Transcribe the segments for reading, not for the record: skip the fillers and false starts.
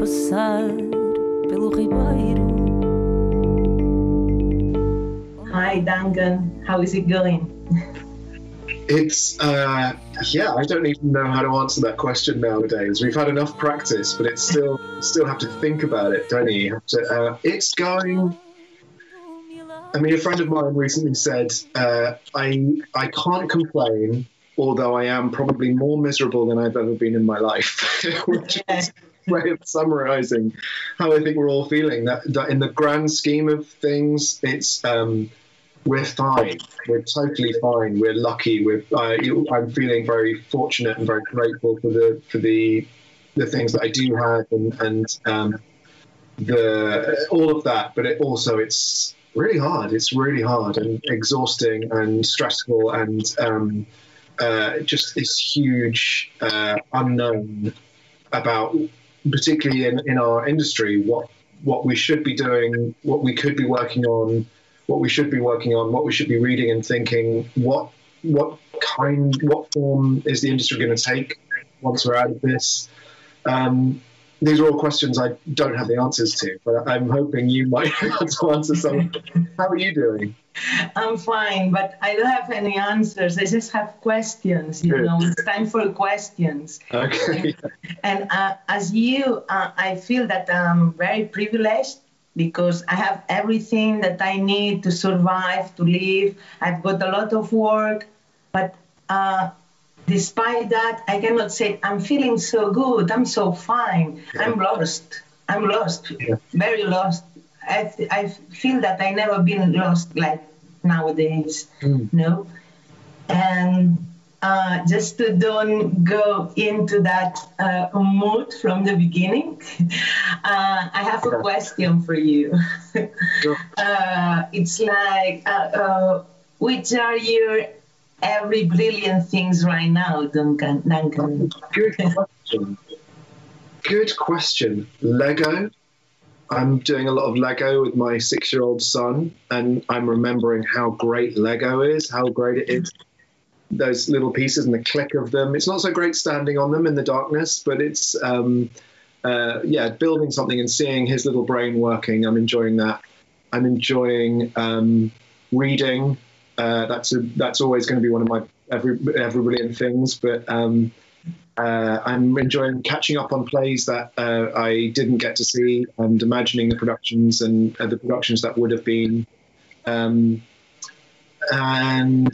passar pelo ribeiro. Hi, Duncan. How is it going? It's, yeah, I don't even know how to answer that question nowadays. We've had enough practice, but it's still have to think about it, don't you? You have to, it's going... I mean, a friend of mine recently said, I can't complain, although I am probably more miserable than I've ever been in my life, which is a way of summarizing how I think we're all feeling. That in the grand scheme of things, it's... we're fine. We're totally fine. We're lucky. I'm feeling very fortunate and very grateful for the things that I do have and all of that. But it's really hard. It's really hard and exhausting and stressful and just this huge unknown about, particularly in our industry, what we should be doing, what we could be working on. What we should be working on, what we should be reading and thinking, what form is the industry going to take once we're out of this? These are all questions I don't have the answers to, but I'm hoping you might be able to answer some. How are you doing? I'm fine, but I don't have any answers. I just have questions, you know. It's time for questions. Okay. And as you, I feel that I'm very privileged, because I have everything that I need to survive, to live. I've got a lot of work, but despite that, I cannot say I'm feeling so good, I'm so fine. Yeah. I'm lost, yeah. Very lost. I feel that I never been lost like nowadays, no? And just to don't go into that mood from the beginning, I have a question for you. Sure. It's like, which are your every brilliant things right now, Duncan? Good question. Good question. Lego. I'm doing a lot of Lego with my 6-year-old son, and I'm remembering how great Lego is, how great it is. Those little pieces and the click of them. It's not so great standing on them in the darkness, but it's building something and seeing his little brain working. I'm enjoying that. I'm enjoying reading. That's always going to be one of my every brilliant things. But I'm enjoying catching up on plays that I didn't get to see and imagining the productions and the productions that would have been. And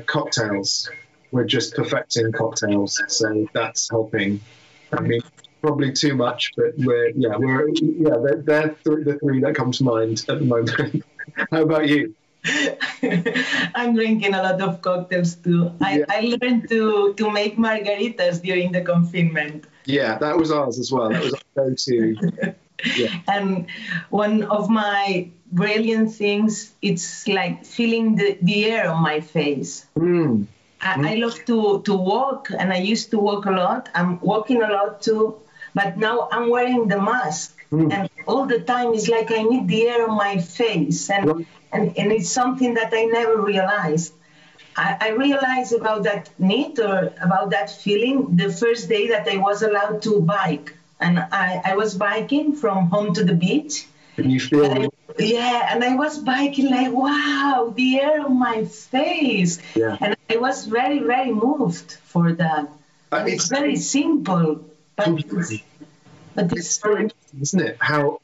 cocktails. We're just perfecting cocktails, so that's helping. I mean, probably too much, but they're the three that come to mind at the moment. How about you? I'm drinking a lot of cocktails too. I learned to make margaritas during the confinement. Yeah, that was ours as well. That was our go-to. Yeah. And one of my brilliant things, it's like feeling the air on my face. I love to walk, and I used to walk a lot. I'm walking a lot too, but now I'm wearing the mask, and all the time it's like I need the air on my face, and it's something that I never realized. I realized about that need or about that feeling the first day that I was allowed to bike. And I was biking from home to the beach. And you feel... and I was biking like, wow, the air on my face. Yeah. And I was very, very moved for that. It's very simple, but it's very interesting, isn't it? How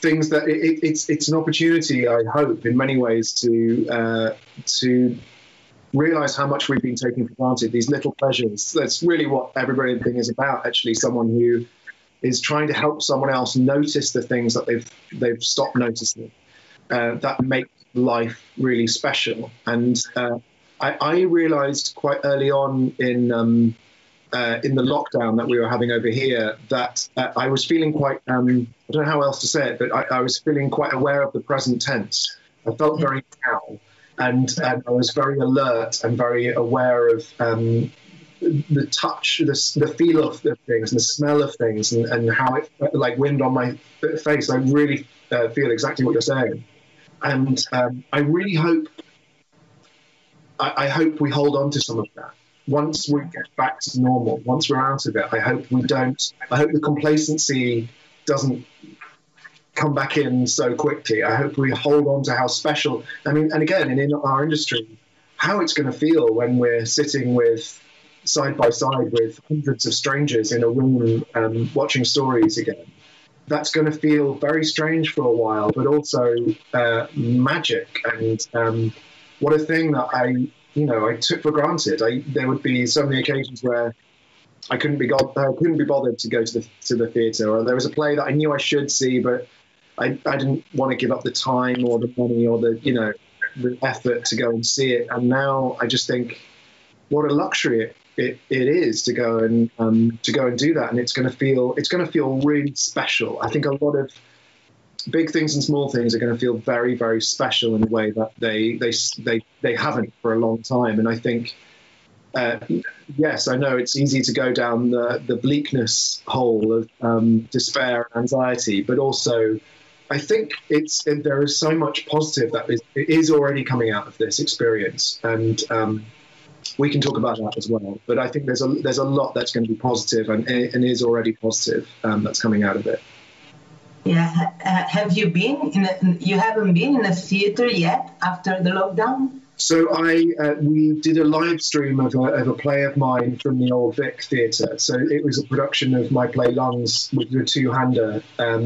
things that it's an opportunity, I hope, in many ways to realize how much we've been taking for granted, these little pleasures. That's really what every brilliant thing is about, actually. Someone who is trying to help someone else notice the things that they've stopped noticing that make life really special. And I realized quite early on in the lockdown that we were having over here that I was feeling quite, I don't know how else to say it, but I was feeling quite aware of the present tense. I felt very now, and I was very alert and very aware of the touch, the feel of the things and the smell of things and how it, like wind on my face. I really feel exactly what you're saying. And I really hope, I hope we hold on to some of that. once we get back to normal, once we're out of it, I hope the complacency doesn't come back in so quickly. I hope we hold on to how special, and again, in our industry, how it's going to feel when we're sitting side by side with hundreds of strangers in a room watching stories again. That's going to feel very strange for a while, but also magic. And what a thing that I took for granted. There would be so many occasions where I couldn't be bothered to go to the theatre, or there was a play that I knew I should see, but I didn't want to give up the time or the money or the effort to go and see it. And now I just think, what a luxury it is to go and do that, and it's going to feel really special. I think a lot of big things and small things are going to feel very, very special in a way that they haven't for a long time. And I think, yes, I know it's easy to go down the bleakness hole of despair and anxiety, but also I think there is so much positive that is already coming out of this experience, and we can talk about that as well. But I think there's a lot that's going to be positive and is already positive that's coming out of it. Yeah. Have you you haven't been in a theatre yet after the lockdown? So we did a live stream of a play of mine from the Old Vic Theatre. So it was a production of my play Lungs with the two-hander,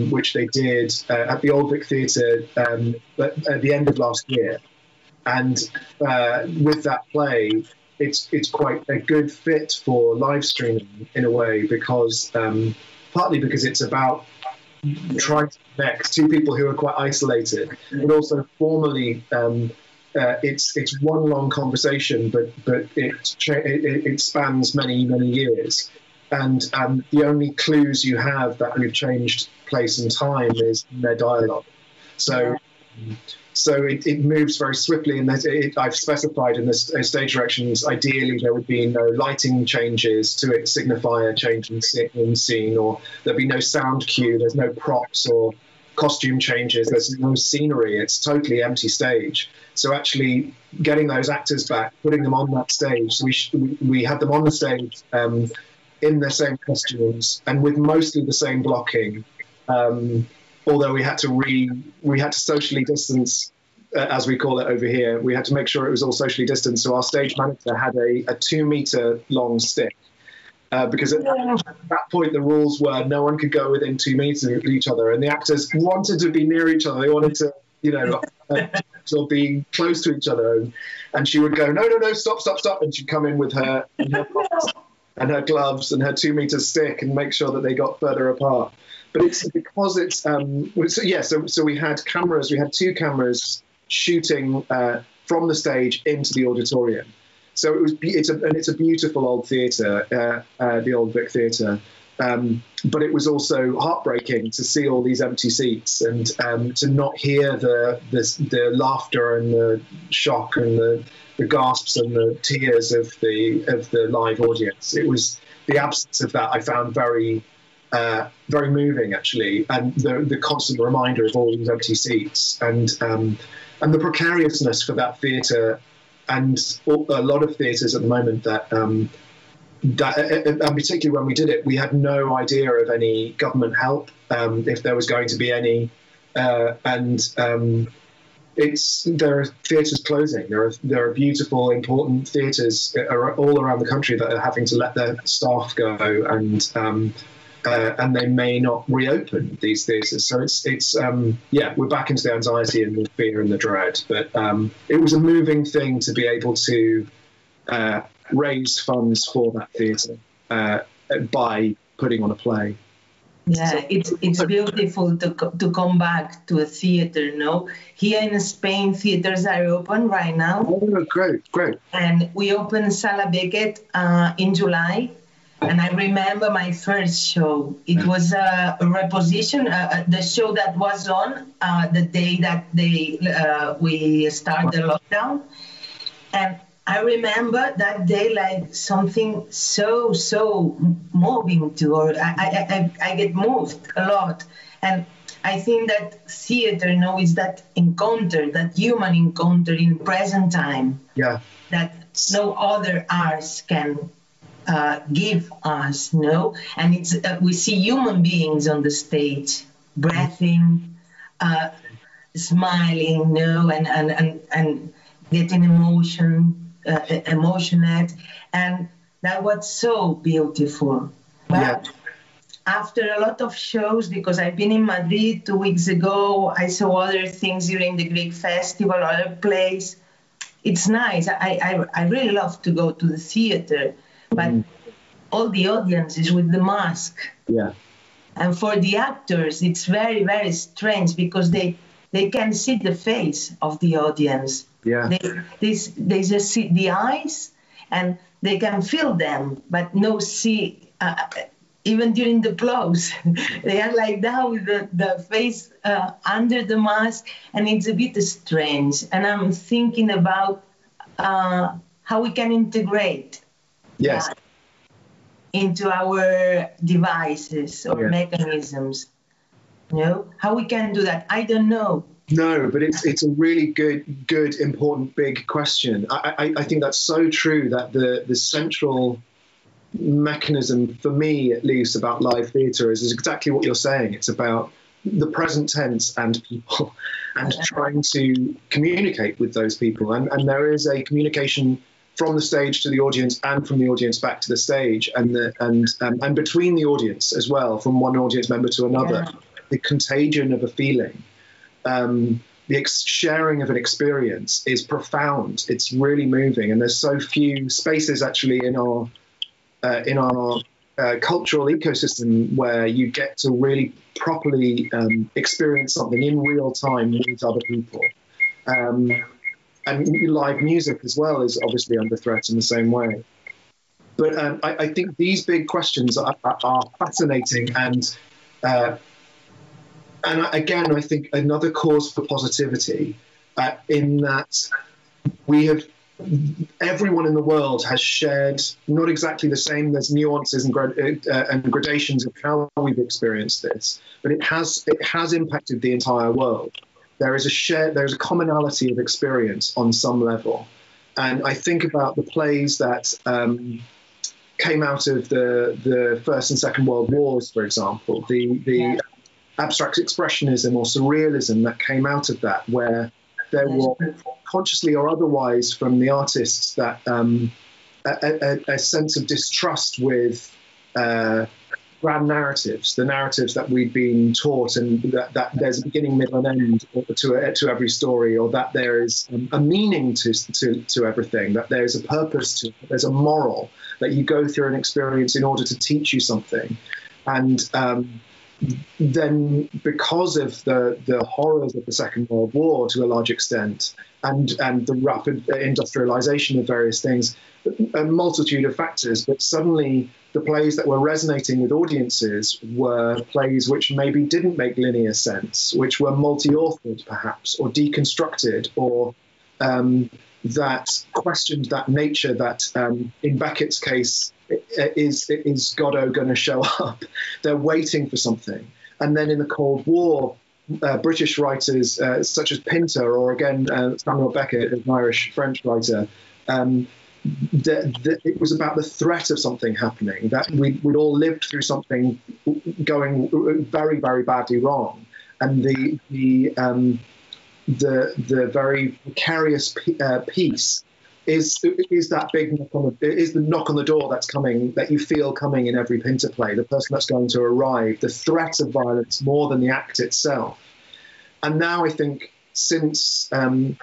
which they did at the Old Vic Theatre at the end of last year. And with that play, it's quite a good fit for live streaming in a way, because partly because it's about trying to connect two people who are quite isolated, but also formally it's one long conversation, but it spans many years, and the only clues you have that we've changed place and time is in their dialogue. So it moves very swiftly, and I've specified in the stage directions, ideally there would be no lighting changes to signify a change in scene, or there'd be no sound cue, there's no props or costume changes, there's no scenery, it's totally empty stage. So actually getting those actors back, putting them on that stage, so we had them on the stage in their same costumes and with mostly the same blocking, although we had to socially distance, as we call it over here. We had to make sure it was all socially distanced. So our stage manager had a 2 meter long stick, because at that point the rules were no one could go within 2 meters of each other, and the actors wanted to be near each other. They wanted to, sort of be close to each other. And she would go, no, stop. And she'd come in with her and her gloves and her 2 meter stick and make sure that they got further apart. But it's because it's so we had cameras. We had 2 cameras shooting from the stage into the auditorium. So it's a beautiful old theatre, the Old Vic Theatre. But it was also heartbreaking to see all these empty seats and to not hear the laughter and the shock and the gasps and the tears of the live audience. It was the absence of that I found very moving, actually, and the constant reminder of all these empty seats and the precariousness for that theatre, and a lot of theatres at the moment that and particularly when we did it, we had no idea of any government help, if there was going to be any, and there are theatres closing. There are beautiful, important theatres all around the country that are having to let their staff go, and they may not reopen these theatres. So it's we're back into the anxiety and the fear and the dread. But it was a moving thing to be able to raise funds for that theatre by putting on a play. Yeah, it's beautiful to come back to a theatre, no? Here in Spain, theatres are open right now. Oh, great. And we opened Sala Beckett in July. And I remember my first show. It was a reposition, the show that was on the day that we started the lockdown. And I remember that day like something so moving to, or I get moved a lot. And I think that theater, is that encounter, that human encounter in present time. Yeah. That no other arts can give us, no? And it's we see human beings on the stage, breathing, smiling, no, and getting emotionate, and that was so beautiful. But after a lot of shows, because I've been in Madrid 2 weeks ago, I saw other things during the Greek festival, other plays. It's nice. I really love to go to the theater, but all the audience is with the mask. Yeah. And for the actors, it's very, very strange because they can see the face of the audience. Yeah. They just see the eyes and they can feel them, but no see, even during the applause, they are like that with the face under the mask, and it's a bit strange. And I'm thinking about how we can integrate that into our devices or mechanisms. How we can do that, I don't know. No, but it's a really good, important, big question. I think that's so true, that the central mechanism, for me at least, about live theatre is exactly what you're saying. It's about the present tense and people, and trying to communicate with those people. And there is a communication from the stage to the audience and from the audience back to the stage, and between the audience as well, from one audience member to another. Yeah. The contagion of a feeling, the sharing of an experience is profound. It's really moving, and there's so few spaces actually in our cultural ecosystem where you get to really properly experience something in real time with other people. And live music as well is obviously under threat in the same way. But I think these big questions are fascinating, and again, I think another cause for positivity in that everyone in the world has shared not exactly the same. There's nuances and gradations of how we've experienced this, but it has impacted the entire world. There's a commonality of experience on some level, and I think about the plays that came out of the First and Second World Wars, for example, the abstract expressionism or surrealism that came out of that, where there were, consciously or otherwise, from the artists that a sense of distrust with grand narratives, the narratives that we'd been taught, and that there's a beginning, middle, and end to every story, or that there is a meaning to everything, that there's a purpose to it, there's a moral, that you go through an experience in order to teach you something. And then, because of the horrors of the Second World War to a large extent, and the rapid industrialization of various things, a multitude of factors, but suddenly the plays that were resonating with audiences were plays which maybe didn't make linear sense, which were multi-authored perhaps, or deconstructed, or that questioned that nature that, in Beckett's case, is Godot going to show up? They're waiting for something. And then in the Cold War, British writers such as Pinter, or again Samuel Beckett, an Irish-French writer, it was about the threat of something happening, that we'd all lived through something going very, very badly wrong, and the very precarious piece is that big knock on the door that's coming, that you feel coming in every Pinter play, the person that's going to arrive, the threat of violence more than the act itself. And now I think since I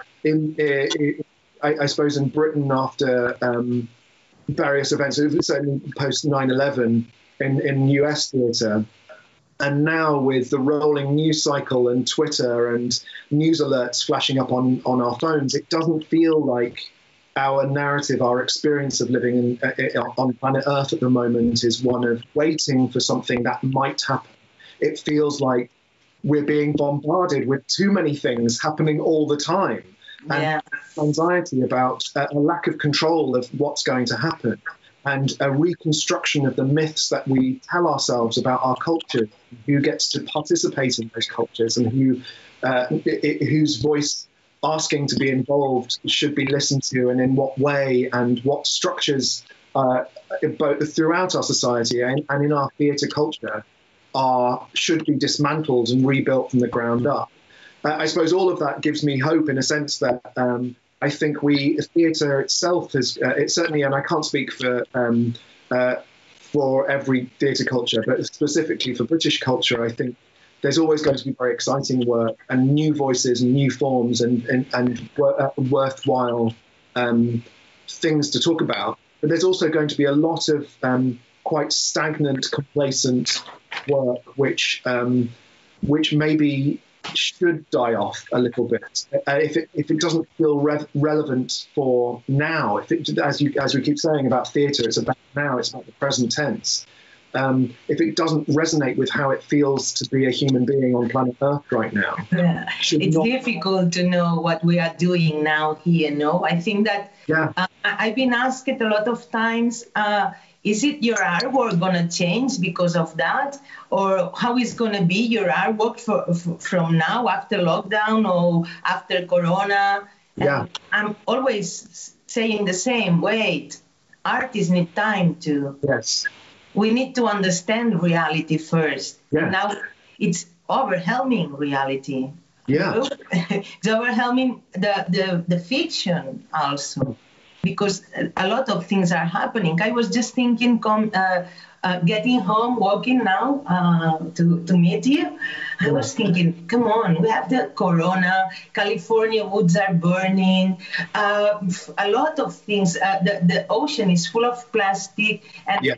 suppose in Britain, after various events, certainly post 9/11 in US theatre, and now with the rolling news cycle and Twitter and news alerts flashing up on our phones, it doesn't feel like our narrative, our experience of living on planet Earth at the moment is one of waiting for something that might happen. It feels like we're being bombarded with too many things happening all the time. And anxiety about a lack of control of what's going to happen. and a reconstruction of the myths that we tell ourselves about our culture, who gets to participate in those cultures, and whose voice asking to be involved should be listened to, and in what way, and what structures both throughout our society and in our theatre culture should be dismantled and rebuilt from the ground up. I suppose all of that gives me hope in a sense that I think theatre itself is it certainly, and I can't speak for every theatre culture, but specifically for British culture, I think there's always going to be very exciting work and new voices and new forms and worthwhile things to talk about. But there's also going to be a lot of quite stagnant, complacent work, which maybe should die off a little bit if it doesn't feel relevant for now. As we keep saying about theatre, it's about now, it's about the present tense. If it doesn't resonate with how it feels to be a human being on planet Earth right now, it's difficult to know what we are doing now here. No, I think that I've been asked a lot of times. Is it your artwork going to change because of that? Or how is going to be your artwork from now, after lockdown or after Corona? Yeah. And I'm always saying the same, wait, artists need time to. Yes. We need to understand reality first. Yeah. Now it's overwhelming reality. Yeah. It's overwhelming the fiction also, because a lot of things are happening. I was just thinking, getting home, walking now to meet you. I was thinking, come on, we have the Corona, California woods are burning, a lot of things. The ocean is full of plastic. And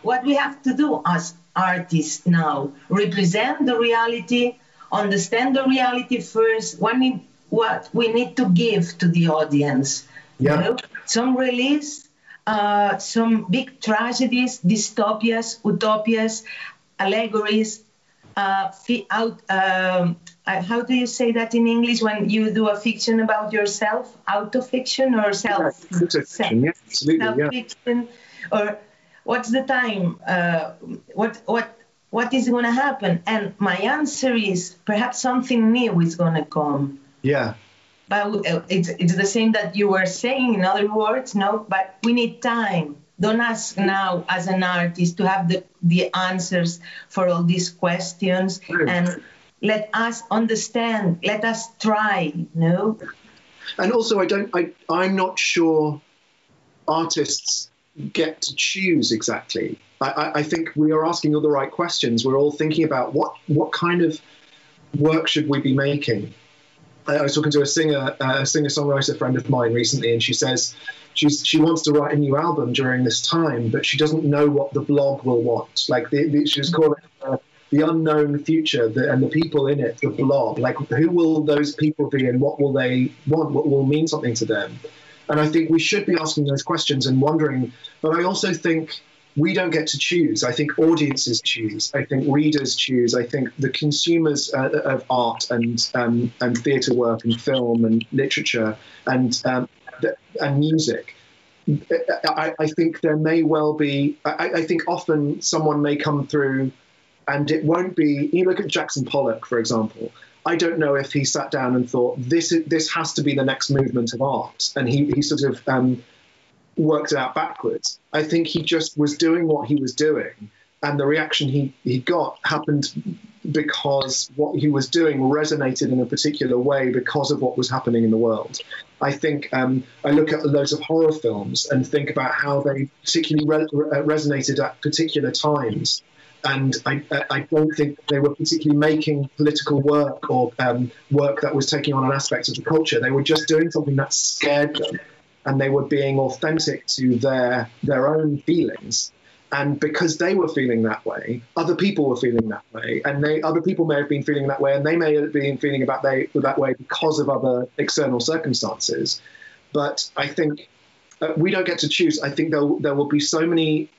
what we have to do as artists now, represent the reality, understand the reality first, what we need to give to the audience. Yeah. You know? Some release, some big tragedies, dystopias, utopias, allegories, how do you say that in English when you do a fiction about yourself? Autofiction or self? Fiction, yeah, absolutely. Self-fiction, or what's the time? What is going to happen? And my answer is perhaps something new is going to come. Yeah. But it's the same that you were saying, in other words, no? But we need time. Don't ask now as an artist to have the answers for all these questions. And let us understand, let us try, no? And also, I'm not sure artists get to choose exactly. I think we are asking all the right questions. We're all thinking about what kind of work should we be making. I was talking to a singer-songwriter friend of mine recently, and she says she wants to write a new album during this time, but she doesn't know what the blog will want. Like she was calling it the unknown future, and the people in it, the blog. Like, who will those people be, and what will they want? What will mean something to them? And I think we should be asking those questions and wondering. But I also think we don't get to choose. I think audiences choose. I think readers choose. I think the consumers of art and theatre work and film and literature and music. I think there may well be. I think often someone may come through, and it won't be. You look at Jackson Pollock, for example. I don't know if he sat down and thought this has to be the next movement of art, and he sort of worked it out backwards. I think he just was doing what he was doing, and the reaction he got happened because what he was doing resonated in a particular way because of what was happening in the world. I think I look at loads of horror films and think about how they particularly resonated at particular times. And I don't think they were particularly making political work or work that was taking on an aspect of the culture. They were just doing something that scared them, and they were being authentic to their own feelings. And because they were feeling that way, other people were feeling that way, and other people may have been feeling that way, and they may have been feeling that way because of other external circumstances. But I think we don't get to choose. I think there will be so many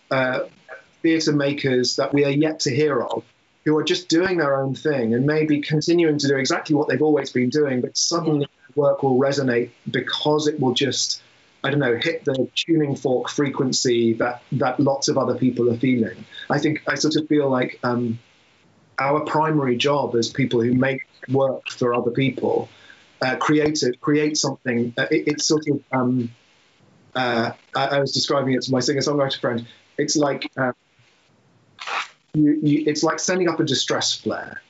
theatre makers that we are yet to hear of who are just doing their own thing and maybe continuing to do exactly what they've always been doing, but suddenly work will resonate because it will just I don't know, hit the tuning fork frequency that lots of other people are feeling. I sort of feel like our primary job as people who make work for other people, create something. It's sort of, I was describing it to my singer-songwriter friend. It's like it's like sending up a distress flare.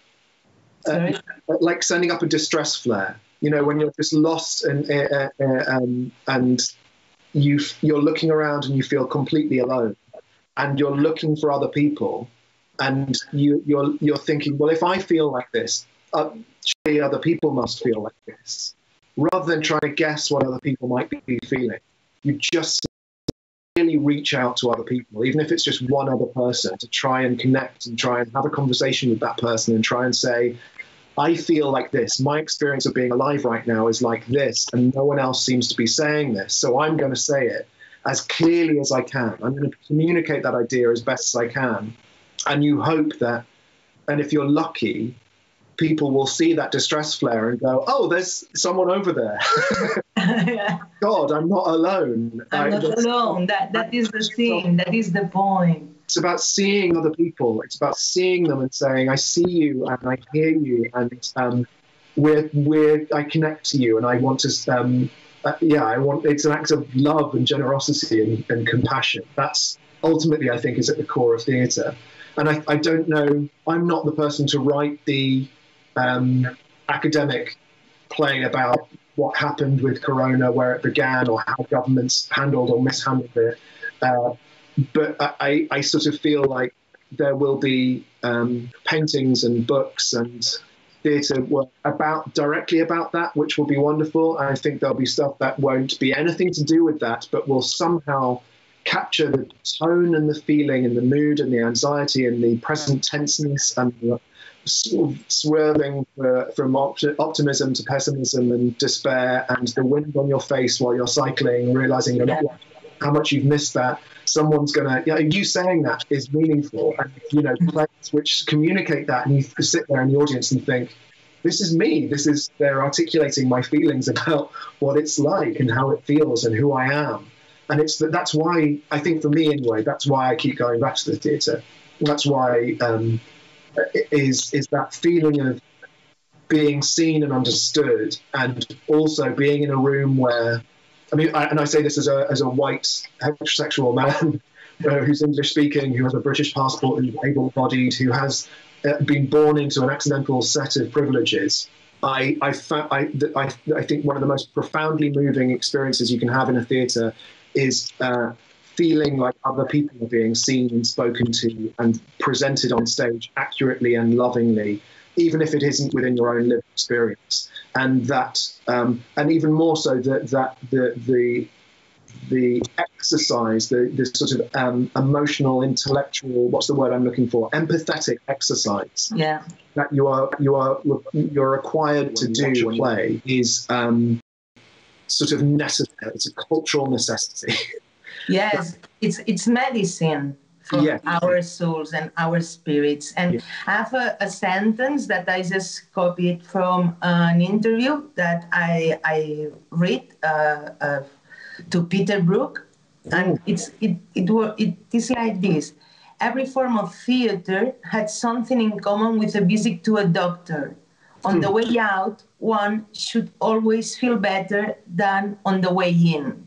Like sending up a distress flare. You know, when you're just lost and you're looking around and you feel completely alone, and you're looking for other people, and you're thinking, well, if I feel like this, surely other people must feel like this. Rather than trying to guess what other people might be feeling, you just really reach out to other people, even if it's just one other person, to try and connect and try and have a conversation with that person and try and say, I feel like this. My experience of being alive right now is like this, and no one else seems to be saying this. So I'm going to say it as clearly as I can. I'm going to communicate that idea as best as I can. And you hope that, and if you're lucky, people will see that distress flare and go, oh, there's someone over there. God, I'm not alone. I'm not alone. That is the thing. That is the point. It's about seeing other people. It's about seeing them and saying, I see you and I hear you, and I connect to you, and I want to, it's an act of love and generosity and compassion. That's ultimately, I think, is at the core of theatre. And I don't know, I'm not the person to write the academic play about what happened with Corona, where it began, or how governments handled or mishandled it. But I sort of feel like there will be paintings and books and theatre work directly about that, which will be wonderful. And I think there'll be stuff that won't be anything to do with that, but will somehow capture the tone and the feeling and the mood and the anxiety and the present tenseness and the sort of swerving from optimism to pessimism and despair, and the wind on your face while you're cycling, realizing you're not how much you've missed that. Someone's gonna, you saying that is meaningful, and plays which communicate that, and you sit there in the audience and think, this is me. They're articulating my feelings about what it's like and how it feels and who I am. And that's why, I think for me anyway, that's why I keep going back to the theatre. That's why is that feeling of being seen and understood, and also being in a room where, I say this as a white heterosexual man who's English speaking, who has a British passport, who's able-bodied, who has been born into an accidental set of privileges. I think one of the most profoundly moving experiences you can have in a theatre is feeling like other people are being seen and spoken to and presented on stage accurately and lovingly, even if it isn't within your own lived experience. And that, and even more so that the exercise, the sort of emotional, intellectual, what's the word I'm looking for? Empathetic exercise. Yeah. That you're required to do when play is sort of necessary. It's a cultural necessity. Yes, it's medicine for our souls and our spirits. And I have a sentence that I just copied from an interview that I read to Peter Brook, and it is like this: every form of theater had something in common with a visit to a doctor. On the way out, one should always feel better than on the way in.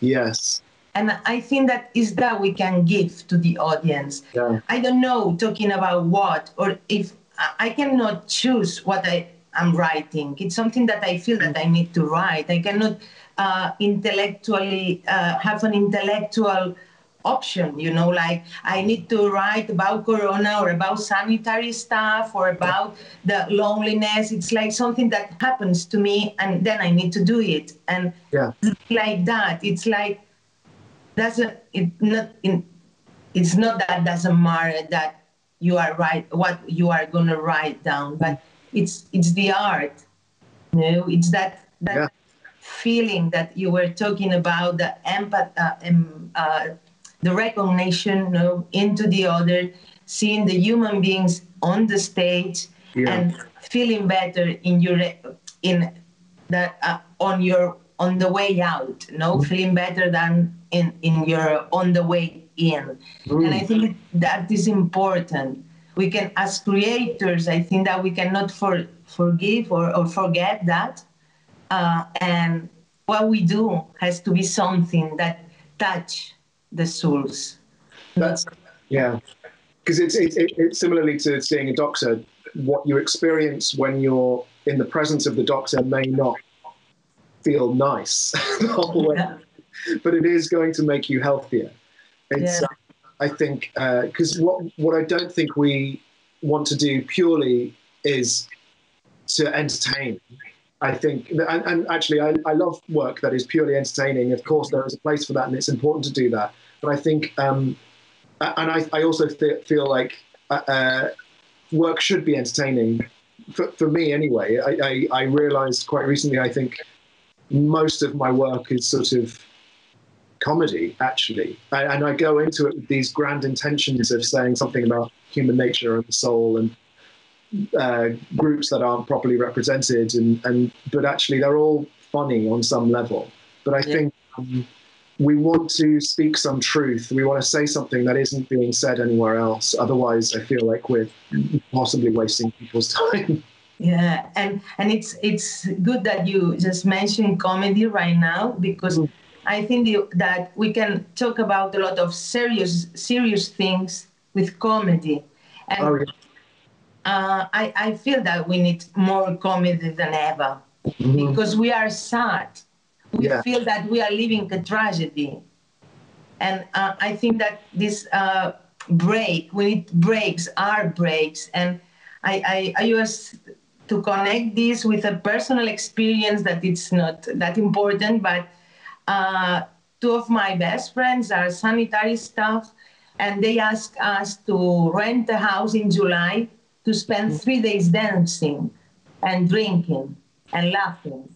Yes. And I think that is that we can give to the audience. Yeah. I don't know, talking about what, or if I cannot choose what I am writing. It's something that I feel that I need to write. I cannot intellectually have an intellectual option, like I need to write about Corona or about sanitary stuff or about the loneliness. It's like something that happens to me and then I need to do it. And like that, it's like, it's not that doesn't matter that you are right, what you are going to write down, but it's the art, it's that feeling that you were talking about, the the recognition, into the other, seeing the human beings on the stage and feeling better on on the way out, feeling better than in your on the way in. And I think that is important. We can, as creators, I think that we cannot forgive or forget that. And what we do has to be something that touch the souls. That's, yeah. Because it's similarly to seeing a doctor. What you experience when you're in the presence of the doctor may not feel nice the whole way, but it is going to make you healthier. It's, I think, because what I don't think we want to do purely is to entertain. I think, and actually, I love work that is purely entertaining. Of course, there is a place for that, and it's important to do that. But I think, and I also feel like work should be entertaining. For me, anyway, I realized quite recently, I think most of my work is sort of comedy, actually. And I go into it with these grand intentions of saying something about human nature and the soul and groups that aren't properly represented, but actually they're all funny on some level. But I think we want to speak some truth. We want to say something that isn't being said anywhere else. Otherwise, I feel like we're possibly wasting people's time. Yeah, and it's good that you just mentioned comedy right now, because I think that we can talk about a lot of serious things with comedy. And I feel that we need more comedy than ever, because we are sad. We feel that we are living a tragedy. And I think that this we need breaks. And I use to connect this with a personal experience that it's not that important, but two of my best friends are sanitary staff, and they asked us to rent a house in July to spend 3 days dancing and drinking and laughing.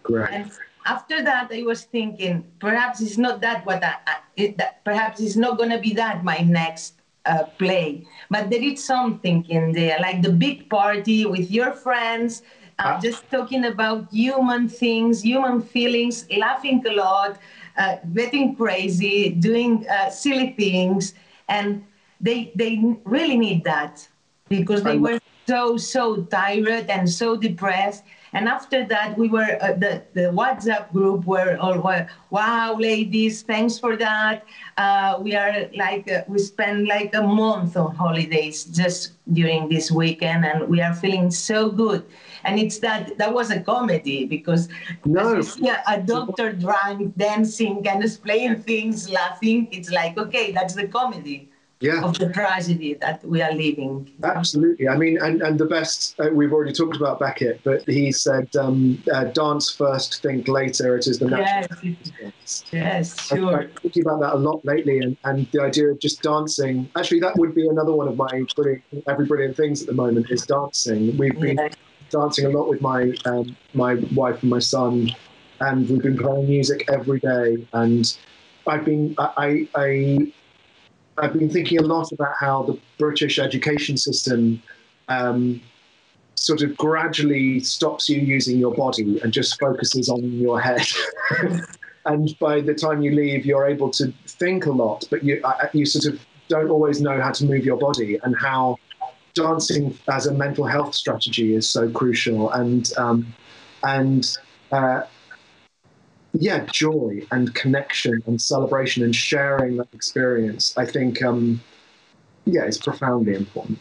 Great. And after that, I was thinking, perhaps it's not that perhaps it's not going to be that my next play, but there is something in there, like the big party with your friends, just talking about human things, human feelings, laughing a lot, getting crazy, doing silly things, and they really need that, because they were so tired and so depressed. And after that, we were the WhatsApp group were all, wow, ladies, thanks for that. We are like we spent like a month on holidays just during this weekend, and we are feeling so good. And it's that was a comedy, because as you see a doctor drunk, dancing, and explaining things, laughing. It's like, okay, that's the comedy. Of the tragedy that we are living. Absolutely. I mean, and the best, we've already talked about Beckett, but he said, dance first, think later. It is the natural. Yes, sure. I've been thinking about that a lot lately, and the idea of just dancing. Actually, that would be another one of my brilliant things at the moment is dancing. We've been dancing a lot with my wife and my son, and we've been playing music every day. And I've been thinking a lot about how the British education system sort of gradually stops you using your body and just focuses on your head. And by the time you leave, you're able to think a lot, but you sort of don't always know how to move your body, and how dancing as a mental health strategy is so crucial. Joy and connection and celebration and sharing that experience, I think, it's profoundly important.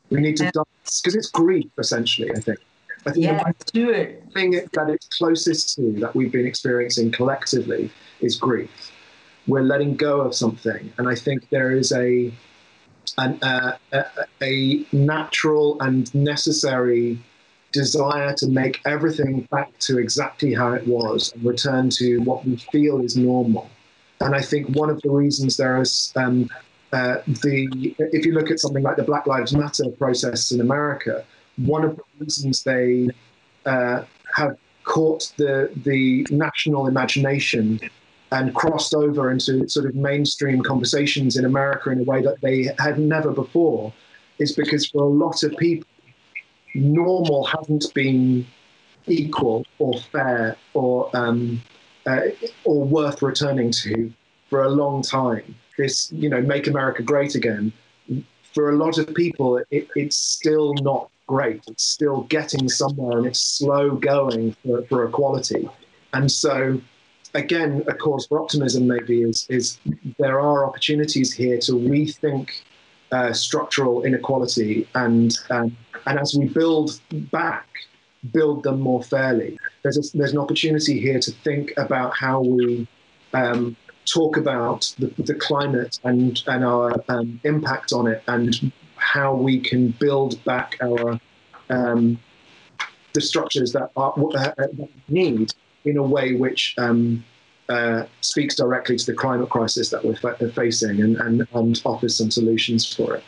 We need to dance, because it's grief, essentially, I think. The thing that it's closest to that we've been experiencing collectively is grief. We're letting go of something. And I think there is a natural and necessary desire to make everything back to exactly how it was and return to what we feel is normal. And I think one of the reasons there is if you look at something like the Black Lives Matter protests in America, one of the reasons they have caught the national imagination and crossed over into sort of mainstream conversations in America in a way that they had never before is because for a lot of people, normal hasn't been equal or fair or worth returning to for a long time. This, make America great again. For a lot of people, it's still not great. It's still getting somewhere, and it's slow going for equality. And so, again, a cause for optimism maybe is there are opportunities here to rethink structural inequality, and as we build them more fairly. There's an opportunity here to think about how we talk about the climate and our impact on it, and how we can build back our the structures that we need in a way which speaks directly to the climate crisis that we're facing, and offers some solutions for it.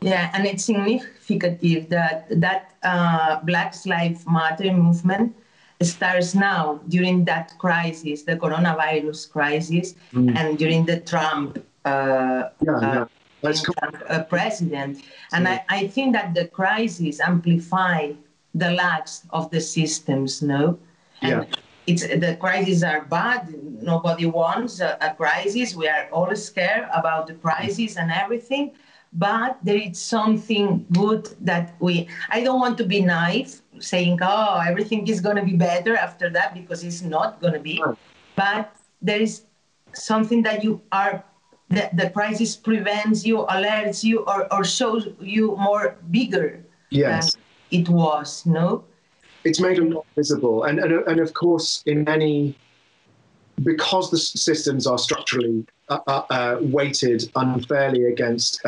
Yeah, and it's significant that Black Lives Matter movement starts now during that crisis, the coronavirus crisis, and during the Trump president. And I think that the crisis amplified the lacks of the systems, no? And the crises are bad. Nobody wants a crisis. We are all scared about the crisis and everything. But there is something good that I don't want to be naive, saying, oh, everything is going to be better after that, because it's not going to be. But there is something that the crisis prevents you, alerts you, or shows you more bigger than it was, no? It's made a lot visible. And of course, because the systems are structurally weighted unfairly against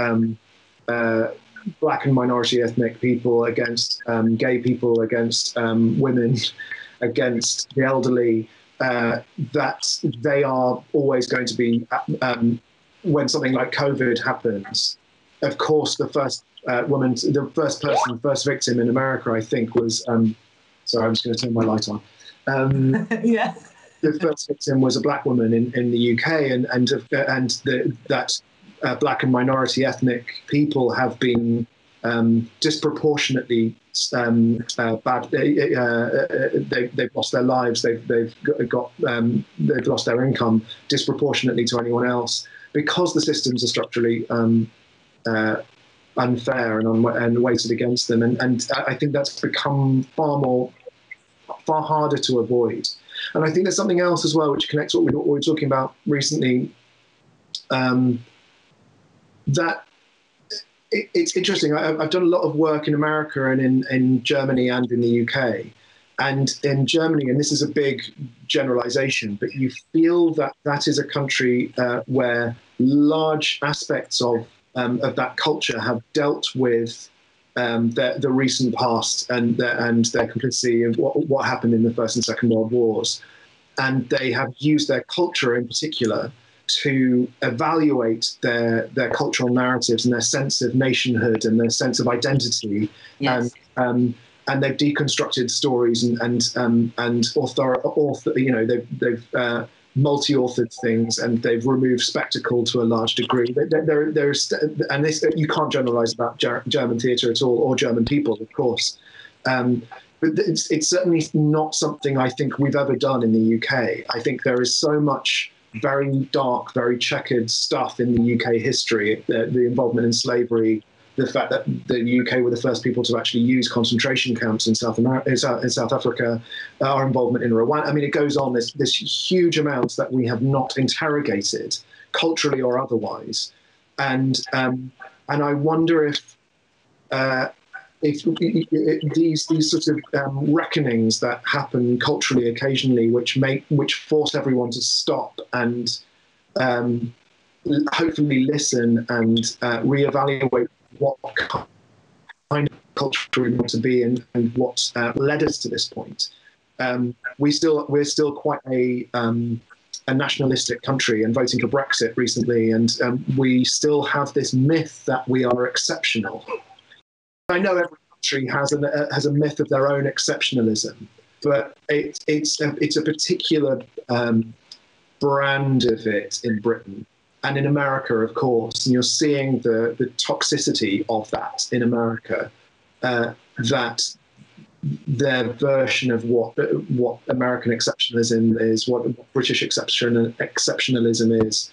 Black and minority ethnic people, against gay people, against women, against the elderly, that they are always going to be, when something like COVID happens, of course, the first victim in America, I think, was, sorry, I'm just going to turn my light on. The first victim was a Black woman in the UK, that Black and minority ethnic people have been disproportionately bad. They've lost their lives. They've lost their income disproportionately to anyone else, because the systems are structurally unfair and weighted against them. And I think that's become far harder to avoid. And I think there's something else as well, which connects what we were talking about recently, that it's interesting. I've done a lot of work in America and in Germany and in the UK. And in Germany, and this is a big generalization, but you feel that is a country where large aspects of that culture have dealt with the recent past and their complicity of what happened in the First and Second World Wars. And they have used their culture in particular to evaluate their cultural narratives and their sense of nationhood and their sense of identity. Yes. And they've deconstructed stories and they've multi-authored things, and they've removed spectacle to a large degree. You can't generalize about German theatre at all, or German people, of course. But it's certainly not something I think we've ever done in the UK. I think there is so much very dark, very checkered stuff in the UK history, the involvement in slavery, the fact that the UK were the first people to actually use concentration camps in South Africa, our involvement in Rwanda. I mean, it goes on. There's huge amounts that we have not interrogated, culturally or otherwise. And I wonder if these sort of reckonings that happen culturally occasionally, which force everyone to stop and hopefully listen and reevaluate what kind of culture we want to be and what led us to this point. We're still quite a nationalistic country, and voting for Brexit recently, and we still have this myth that we are exceptional. I know every country has a myth of their own exceptionalism, but it's a particular brand of it in Britain and in America, of course. And you're seeing the toxicity of that in America, that their version of what American exceptionalism is, what British exceptionalism is,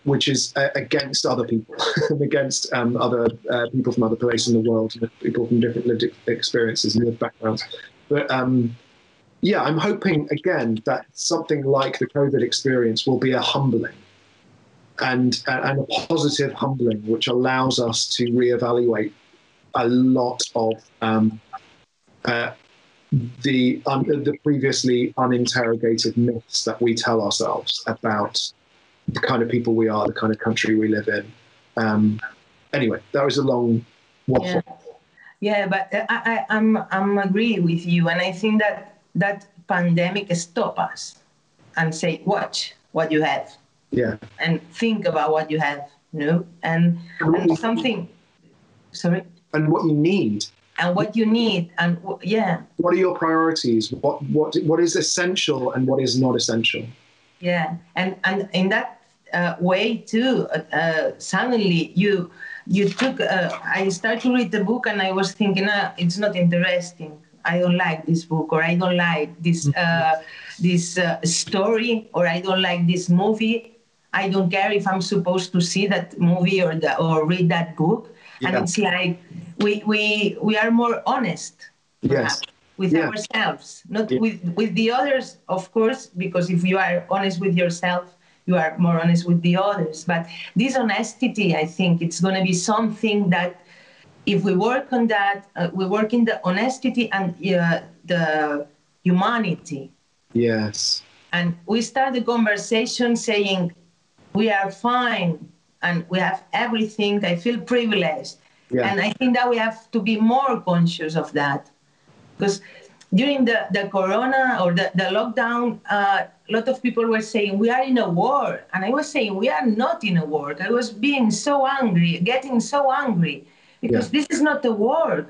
which is against other people, against other people from other places in the world, people from different lived experiences and lived backgrounds. But yeah, I'm hoping again that something like the COVID experience will be a humbling and a positive humbling, which allows us to reevaluate a lot of the previously uninterrogated myths that we tell ourselves about the kind of people we are, the kind of country we live in. Anyway, that was a long waffle. Yeah, but I'm agree with you, and I think that pandemic stop us and say, watch what you have, and think about what you have, and something. Sorry. And what you need. And what you need, and What are your priorities? What is essential and what is not essential? Yeah, and in that way too, suddenly you took. I started to read the book, and I was thinking, it's not interesting. I don't like this book, or I don't like this story, or I don't like this movie. I don't care if I'm supposed to see that movie or read that book. And it's like we are more honest, perhaps, with ourselves, not with the others, of course, because if you are honest with yourself, you are more honest with the others. But this honesty, I think it's going to be something that if we work on that, we work in the honesty and the humanity. Yes. And we start the conversation saying, we are fine and we have everything. I feel privileged. Yeah. And I think that we have to be more conscious of that. Because during the corona or the lockdown, a lot of people were saying, we are in a war. And I was saying, we are not in a war. I was being so angry, getting so angry, because this is not a war.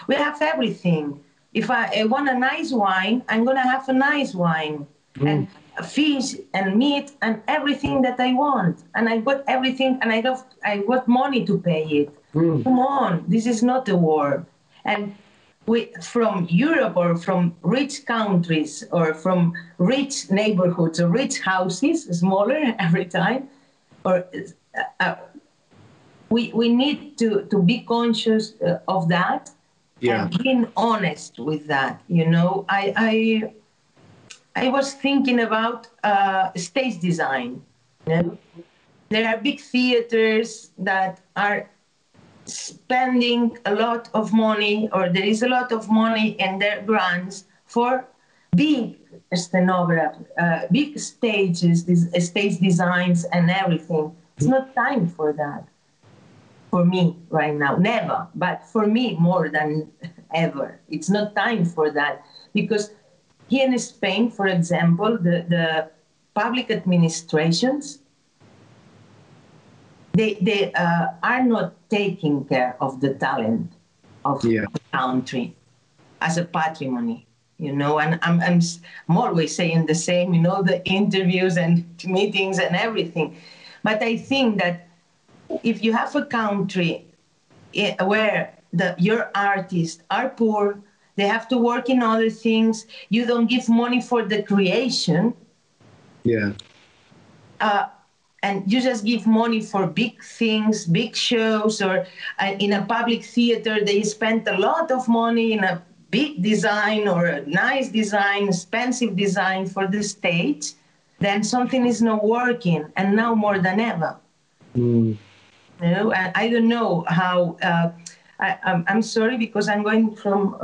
We have everything. If I want a nice wine, I'm going to have a nice wine. And fish and meat and everything that I want. And I got everything, and I got money to pay it. Come on, this is not a war. And we, from Europe or from rich countries or from rich neighborhoods or rich houses, smaller every time, or we need to be conscious of that and being honest with that. I was thinking about stage design. There are big theaters that are spending a lot of money, or there is a lot of money in their grants for big scenography, big stages, stage designs and everything. It's not time for that. For me right now, never, but for me more than ever. It's not time for that, because here in Spain, for example, the public administrations, they are not taking care of the talent of the country as a patrimony, and I'm always saying the same, the interviews and meetings and everything. But I think that if you have a country where your artists are poor, they have to work in other things, you don't give money for the creation. And you just give money for big things, big shows, or in a public theater, they spend a lot of money in a big design or a nice design, expensive design for the stage, then something is not working, and now more than ever. And I don't know how... I'm sorry because I'm going from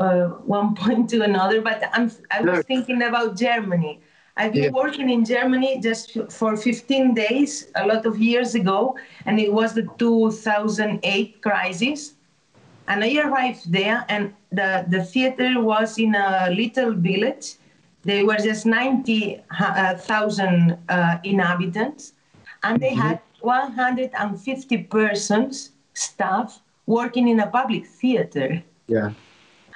one point to another, but I was thinking about Germany. I've been working in Germany just for 15 days, a lot of years ago, and it was the 2008 crisis. And I arrived there, and the theater was in a little village. There were just 90,000 inhabitants, and they had 150 persons, staff, working in a public theater.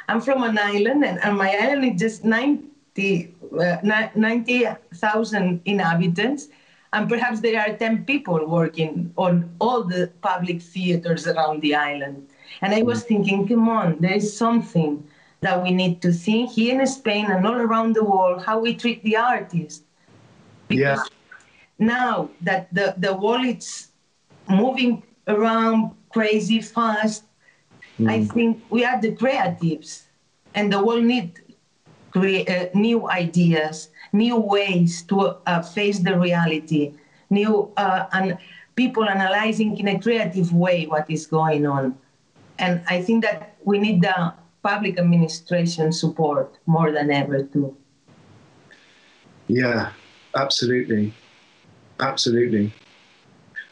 I'm from an island, and my island is just 90,000 inhabitants, and perhaps there are 10 people working on all the public theaters around the island. And I was thinking, come on, there is something that we need to think here in Spain and all around the world, how we treat the artists. Because now that the world is moving around crazy fast, I think we are the creatives, and the world need new ideas, new ways to face the reality, new and people analyzing in a creative way what is going on. And I think that we need the public administration support more than ever too. Yeah, absolutely. Absolutely.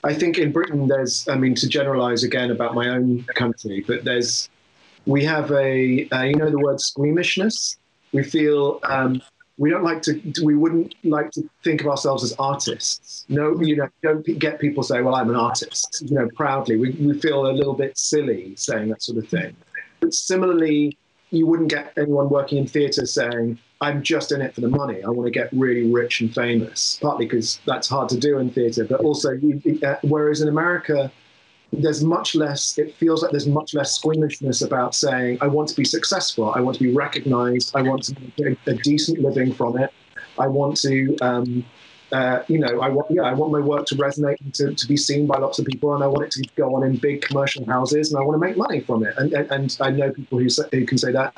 I think in Britain there's, I mean, to generalize again about my own country, but we have you know, the word squeamishness. We feel, we wouldn't like to think of ourselves as artists. No, you know, don't get people say, well, I'm an artist, you know, proudly. We feel a little bit silly saying that sort of thing. But similarly, you wouldn't get anyone working in theatre saying, I'm just in it for the money. I want to get really rich and famous, partly because that's hard to do in theatre, but also, whereas in America, there's much less, it feels like there's much less squeamishness about saying, I want to be successful, I want to be recognized, I want to make a decent living from it, I want to, you know, I want my work to resonate and to be seen by lots of people, and I want it to go on in big commercial houses, and I want to make money from it. And I know people who can say that.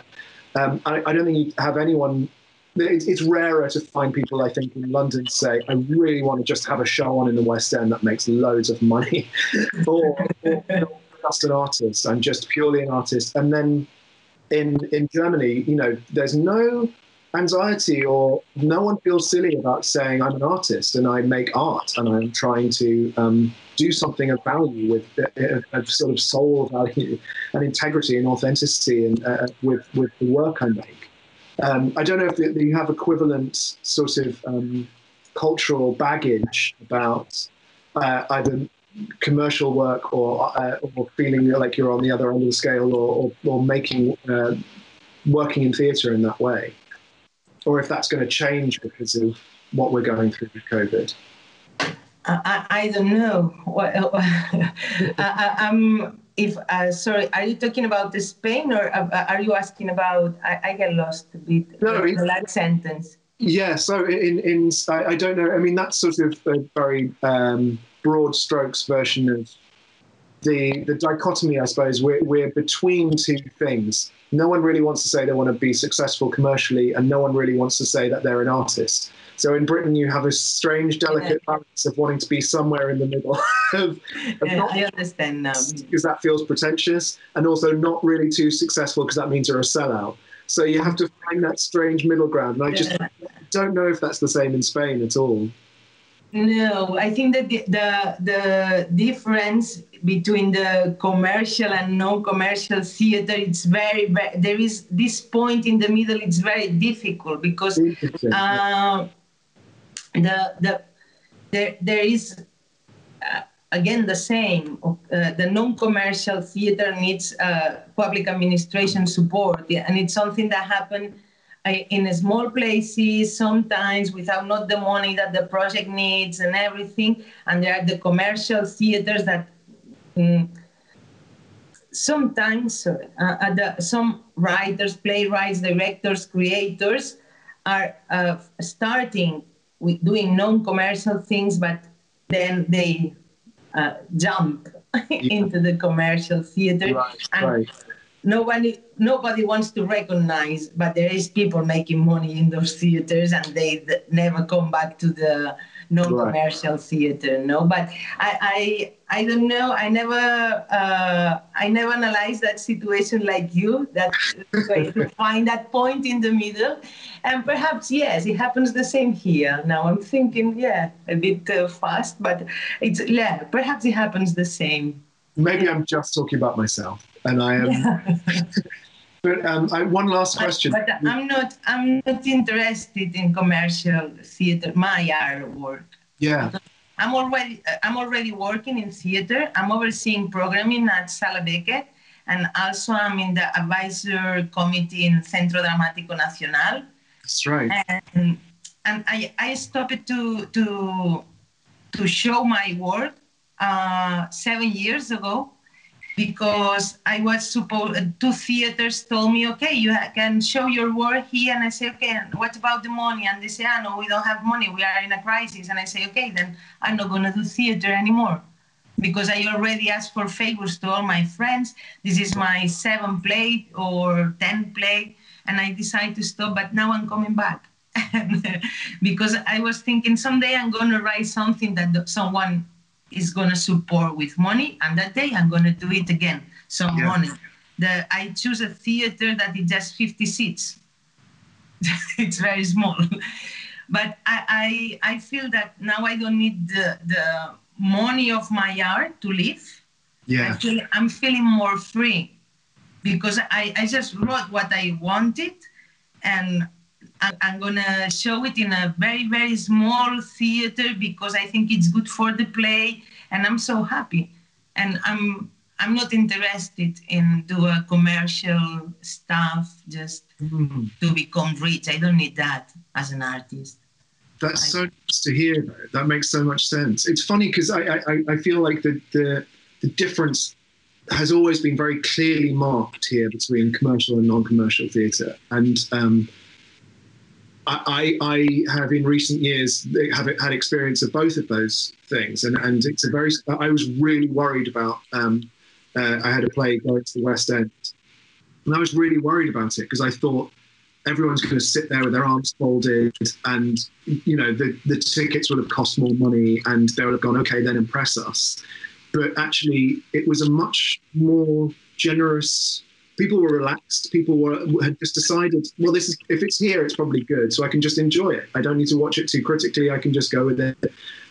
I don't think you have anyone. It's rarer to find people, I think, in London say, I really want to just have a show on in the West End that makes loads of money, or just an artist. I'm just purely an artist. And then in Germany, you know, there's no anxiety, or no one feels silly about saying I'm an artist and I make art and I'm trying to do something of value with a sort of soul value and integrity and authenticity and with the work I make. I don't know if you have equivalent sort of cultural baggage about either commercial work or feeling like you're on the other end of the scale, or making working in theatre in that way, or if that's going to change because of what we're going through with COVID. I don't know. Sorry, are you talking about Spain, or are you asking about? I get lost a bit. No, the last sentence. Yeah. So I don't know. I mean, that's sort of a very broad strokes version of the dichotomy, I suppose. We're between two things. No one really wants to say they want to be successful commercially, and no one really wants to say that they're an artist. So in Britain, you have a strange, delicate balance of wanting to be somewhere in the middle. I understand now. Because that feels pretentious, and also not really too successful because that means you're a sellout. So you have to find that strange middle ground. And I just don't know if that's the same in Spain at all. No, I think that the difference between the commercial and non-commercial theater, it's very, there is this point in the middle, it's very difficult because there is, again, the same. The non-commercial theater needs public administration support, and it's something that happened in small places, sometimes without not the money that the project needs and everything. And there are the commercial theaters that sometimes some writers, playwrights, directors, creators are starting with doing non-commercial things, but then they jump into the commercial theater. Right. Nobody wants to recognize, but there is people making money in those theaters, and they never come back to the non-commercial theater. No, but I don't know. I never analyzed that situation like you. That to find that point in the middle, and perhaps yes, it happens the same here. Now I'm thinking, a bit fast, but perhaps it happens the same. Maybe I'm just talking about myself. And I am. Yeah. But one last question. But I'm not interested in commercial theater. My artwork. Yeah. I'm already working in theater. I'm overseeing programming at Sala Beckett, and also I'm in the advisor committee in Centro Dramático Nacional. That's right. And I stopped to show my work 7 years ago. because I was supposed, two theaters told me, okay, you can show your work here. And I say, okay, and what about the money? And they say, no, we don't have money. We are in a crisis. And I say, okay, then I'm not going to do theater anymore, because I already asked for favors to all my friends. This is my 7th play or 10th play. And I decided to stop, but now I'm coming back. Because I was thinking someday I'm going to write something that someone is going to support with money, and that day I'm going to do it again, some money. I choose a theater that is just 50 seats. It's very small. But I feel that now I don't need the money of my art to live. Yeah. I'm feeling more free, because I just wrote what I wanted, and I'm going to show it in a very, very small theater because I think it's good for the play, and I'm so happy. And I'm not interested in do a commercial stuff just to become rich. I don't need that as an artist. That's so nice to hear, though. That makes so much sense. It's funny because I feel like the difference has always been very clearly marked here between commercial and non-commercial theatre. And I have in recent years had experience of both of those things, and it's a very. I was really worried about. I had a play going to the West End, and I was really worried about it because I thought everyone's going to sit there with their arms folded, and the tickets would have cost more money, and they would have gone, okay, then impress us. But actually, it was a much more generous. People were relaxed. People had just decided, well, if it's here, it's probably good, so I can just enjoy it. I don't need to watch it too critically. I can just go with it.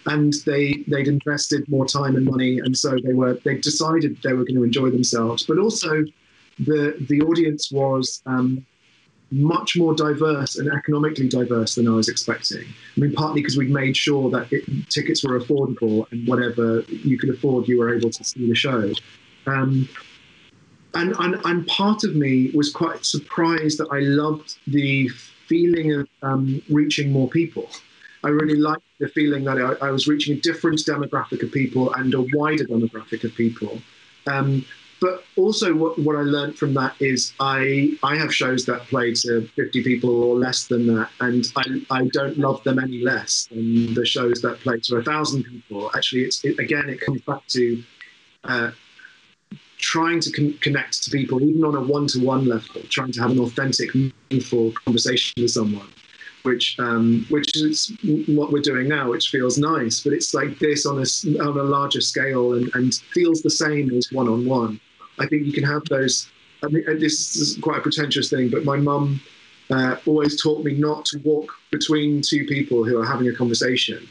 And they'd invested more time and money, and so they decided they were going to enjoy themselves. But also, the audience was much more diverse and economically diverse than I was expecting. I mean, partly because we'd made sure that tickets were affordable, and whatever you could afford, you were able to see the show. And part of me was quite surprised that I loved the feeling of reaching more people. I really liked the feeling that I was reaching a different demographic of people and a wider demographic of people. But also what I learned from that is I have shows that play to 50 people or less than that, and I don't love them any less than the shows that play to 1,000 people. Actually, it comes back to trying to connect to people, even on a one-to-one level, trying to have an authentic, meaningful conversation with someone, which is what we're doing now, which feels nice, but it's like this on a larger scale and feels the same as one-on-one. I think you can have those. I mean, this is quite a pretentious thing, but my mum always taught me not to walk between two people who are having a conversation,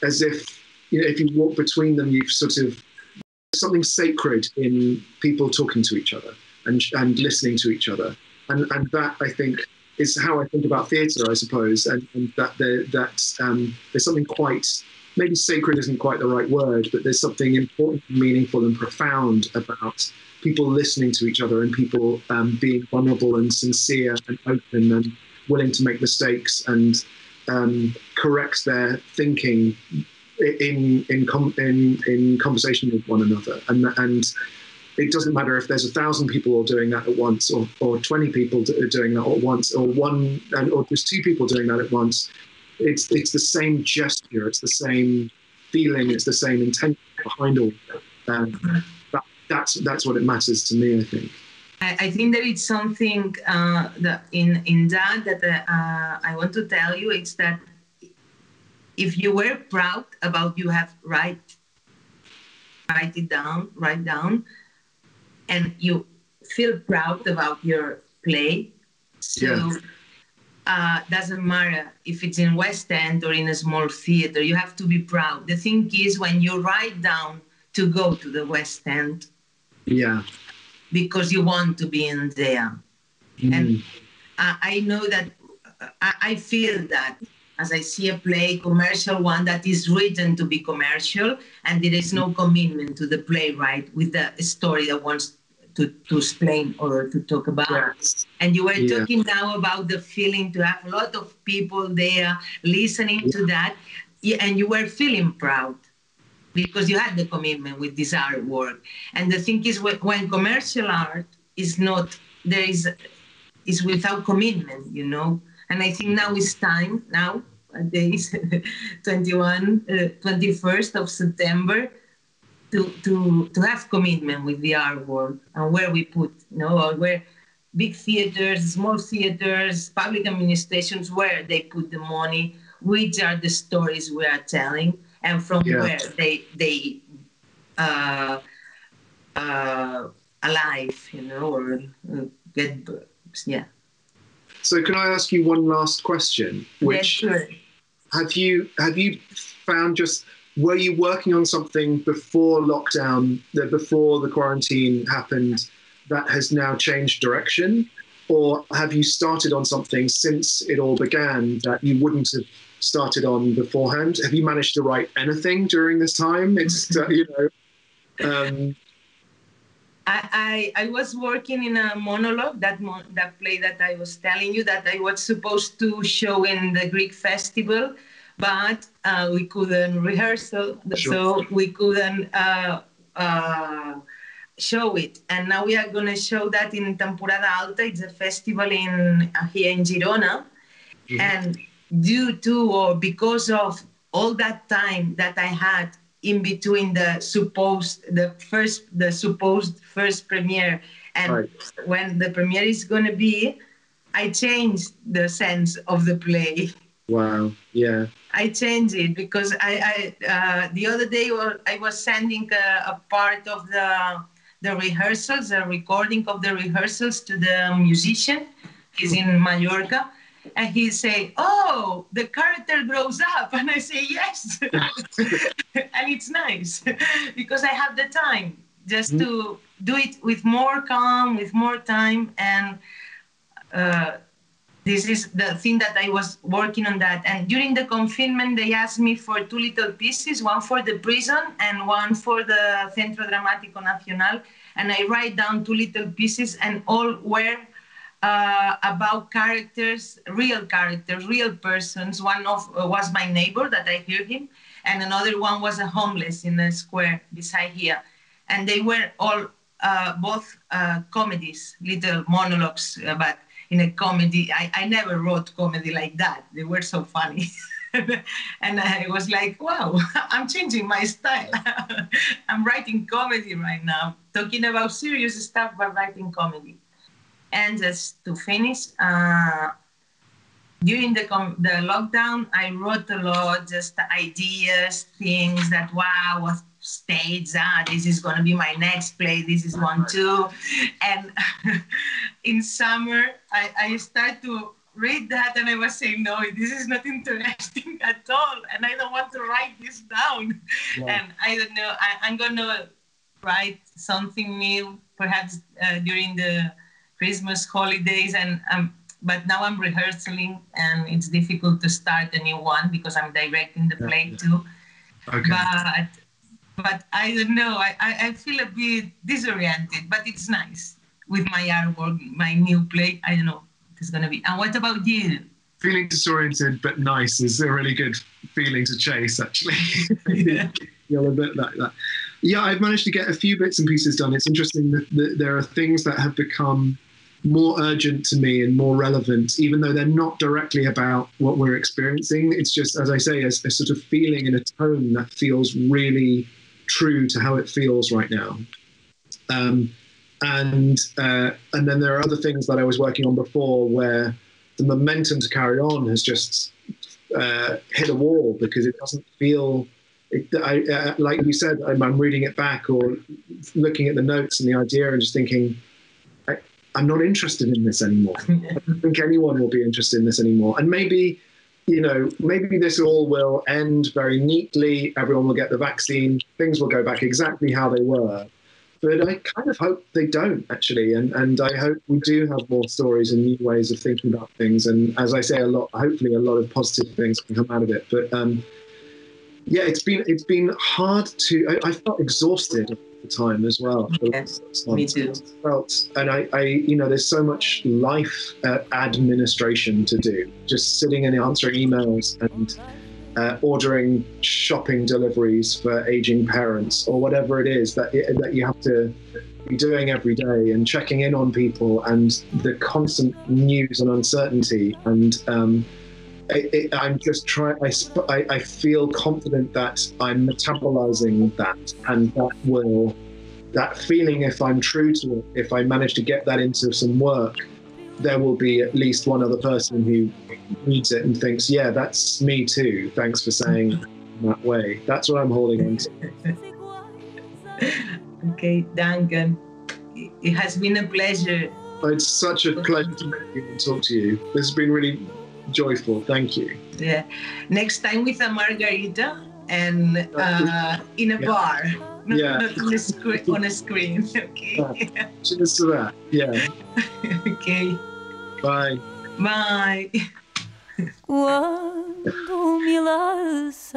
as if if you walk between them, you've sort of something sacred in people talking to each other and listening to each other, and that I think is how I think about theatre, I suppose, and that there's something quite, maybe sacred isn't quite the right word, but there's something important, meaningful, and profound about people listening to each other and people being vulnerable and sincere and open and willing to make mistakes and correct their thinking in conversation with one another, and it doesn't matter if there's 1,000 people all doing that at once, or 20 people doing that at once, or just 2 people doing that at once. It's the same gesture, it's the same feeling, it's the same intent behind all of it. That's what it matters to me, I think. I think there is something that in that I want to tell you. It's that if you were proud about you have write down, and you feel proud about your play, so doesn't matter if it's in West End or in a small theater, you have to be proud. The thing is, when you write down to go to the West End, because you want to be in there, and I know that I feel that as I see a play, commercial one, that is written to be commercial, and there is no commitment to the playwright with the story that wants to explain or to talk about. Yes. And you were talking now about the feeling to have a lot of people there listening to that, and you were feeling proud. because you had the commitment with this artwork. And the thing is, when commercial art is not, is without commitment, you know. And I think now is time, days 21st of September, to have commitment with the artwork and where we put, you know, or where big theaters, small theaters, public administrations, where they put the money, which are the stories we are telling, and from where they alive, you know, or get birds, yeah. So can I ask you one last question? Which, yeah, sure. Have you found were you working on something before lockdown, before the quarantine happened, that has now changed direction? Or have you started on something since it all began that you wouldn't have started on beforehand? Have you managed to write anything during this time? It's, you know... I was working in a monologue, that play that I was telling you that I was supposed to show in the Greek festival, but we couldn't rehearsal, so we couldn't show it. And now we are going to show that in Temporada Alta. It's a festival here in Girona. Mm-hmm. And due to or because of all that time that I had in between the supposed first premiere and when the premiere is going to be, I changed the sense of the play. Wow, yeah. I changed it because I the other day I was sending a part of the rehearsals, a recording of the rehearsals to the musician. He's in Mallorca. And he say, "Oh, the character grows up." And I say, "Yes." And it's nice because I have the time just to do it with more calm, with more time. And this is the thing that I was working on that. And during the confinement, they asked me for 2 little pieces, one for the prison and one for the Centro Dramático Nacional. And I write down 2 little pieces, and all were about characters, real persons. One was my neighbor that I hear him, and another one was a homeless in a square beside here. And they were all both comedies, little monologues, but in a comedy. I never wrote comedy like that. They were so funny. And I was like, wow, I'm changing my style. I'm writing comedy right now, talking about serious stuff, but writing comedy. And just to finish, during the lockdown, I wrote a lot, just ideas, things that, wow, what stage, this is going to be my next play, this is one too. And in summer, I started to read that, and I was saying, no, this is not interesting at all, and I don't want to write this down. Yeah. And I don't know, I'm going to write something new, perhaps during the Christmas holidays, and but now I'm rehearsing, and it's difficult to start a new one because I'm directing the play too. Okay. But I don't know. I feel a bit disoriented, but it's nice with my artwork, my new play. I don't know what it's gonna be. And what about you? Feeling disoriented but nice is a really good feeling to chase, actually. Yeah. You're a bit like that. Yeah, I've managed to get a few bits and pieces done. It's interesting that there are things that have become more urgent to me and more relevant, even though they're not directly about what we're experiencing. It's just, as I say, a sort of feeling and a tone that feels really true to how it feels right now. And then there are other things that I was working on before where the momentum to carry on has just hit a wall because it doesn't feel... like you said, I'm reading it back or looking at the notes and the idea and just thinking, I'm not interested in this anymore. I don't think anyone will be interested in this anymore. And maybe, maybe this all will end very neatly. Everyone will get the vaccine. Things will go back exactly how they were. But I kind of hope they don't, actually. And I hope we do have more stories and new ways of thinking about things. And as I say, hopefully a lot of positive things can come out of it. But yeah, it's been hard to... I felt exhausted at the time as well. Yes, me too. And I there's so much life administration to do, just sitting and answering emails ordering shopping deliveries for aging parents, or whatever it is that you have to be doing every day, and checking in on people, and the constant news and uncertainty. And I'm just trying. I feel confident that I'm metabolizing that, and that feeling, if I'm true to it, if I manage to get that into some work, there will be at least one other person who reads it and thinks, yeah, that's me too. Thanks for saying it that way. That's what I'm holding on to. Okay, Duncan, it has been a pleasure. It's such a pleasure to meet you and talk to you. This has been really joyful. Thank you. Yeah. Next time with a margarita and in a bar, not on a screen. Okay. Yeah. Cheers to that. Yeah. Okay. Bye. Bye. Quando me laças